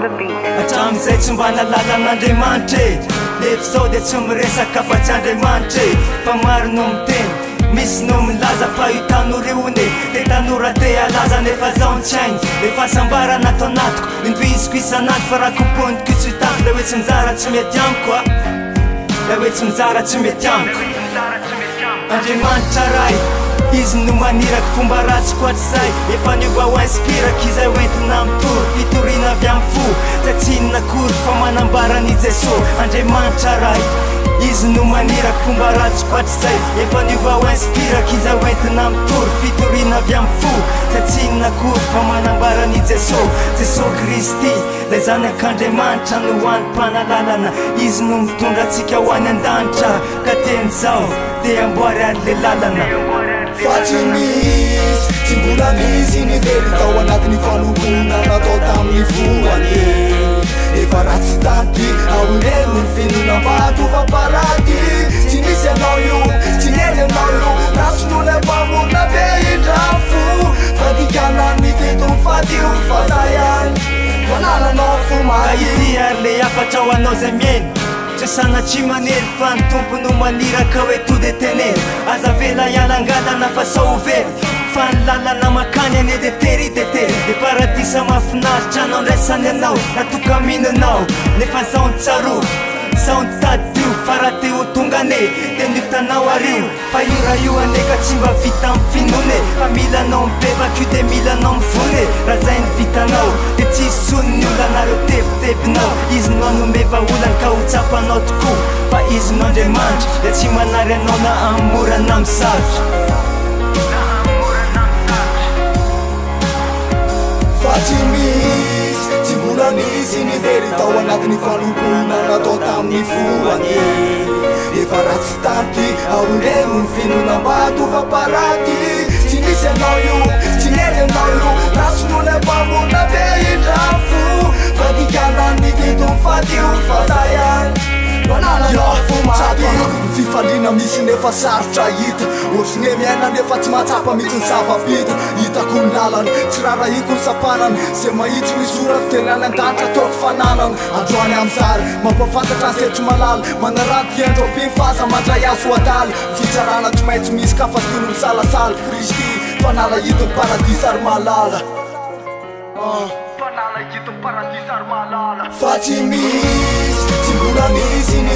the beat. Hatramin'izay tsy mba nalalan'Andriamanitra e. Lefy sao dia tsy miresaka fa tsy Andriamanitra e. Fa maro no miteny, misy no milaza fa io tanora io ne dia tanora te halaza nefa zaho tsy hainy. Le fahasambarana atao anatiko indroiziko isan'andro fa raha komponiko tsy hitako. La hoe tsy mizara tsy mety amiko a, la hoe tsy mizara tsy mety amiko. Andriamanitra ray, izy no manirako fomba ratsiko hatrizay. Efa niova ho inspirako izay hoentina mitory fitoriana avy amin'ny fo. Fa tsy inona akory fa manambarany Jesosy. Andriamanitra ray, izy no manirako fomba ratsiko hatrizay. Efa niova ho inspirako izay hoentina mitory fitoriana avy amin'ny fo. Fa tsy inona akory fa manambarany Jesosy. Jesosy Kristy, lay zanak'Andriamanitra no antom-panalalana. Izy no mitondra antsika ho any an-danitra. Ka teny zao dia amboary ary le lalana. Fa tsy misy, tsy mbola misy ny very tao anatin'ny fanompoana natao tamin'ny voany. Efa ratsy taty aoleno ny fihinanam-bato fa parady. Tsy misy ianao io, tsy nely ianao io, rason'olona mpamorona be indrafo. Fa dikanany teto mifadio fa zay ihany manananao fo mahy. Ity ary le afatra ho anao zay miaino, tsy sanatry manery fa ny tompo no maniraka hoe to de tenero. Aza vela ialangalana fa sao very, fa ny lalana makany ane de tery de tery. De paradisa mahafinaritra anao ndraisany anao, natokaminanao nefa zaho nitsaroko, zaho nitady io fa raha te ho tonga ane dia nitanao ario. Fa io raha io ane ka tsy mba vita amin'ny finone, fa mila anao mibebaka io dia mila anao mivone. Raha zay ny vitanao dia tsy isonony olo anareo tebitebinao. Izy no anome vaholany ka ho tsapanao tokoa, fa izy no Andriamanitra dia tsy manary anao na amorana amin'ny sarotra. Fa tsy misy, tsy mbola misy ny very tao anatin'ny fanompoana natao tamin'ny voany. Efa ratsy taty aoleno ny fihinanam-bato fa parady. Tsy misy ianao io, tsy nely ianao io, rason'olona mpamorona be indrafo. Fa dikanany teto mifadio fa zay ihany manananao fo mahadio. Fifaliana misy nefa sarotra hita, ohatriny miaina nefa tsy mahatsapa mihitsy ny zava-bita. Hitako ny lalana, tsy rarahiko ny sapanana, zay mahitsy misorako teny any an-danitra ataoko fananana. Androany amin'izary mampafantatra ny setry malala, manaranty endro am-pifaza mandray azo adala. Fitsarana tsy maintsy misy ka fa tiano misalasala. Kristy fanala hito ny paradisa ary malala. Fa tsy misy, tsy mbola misy ny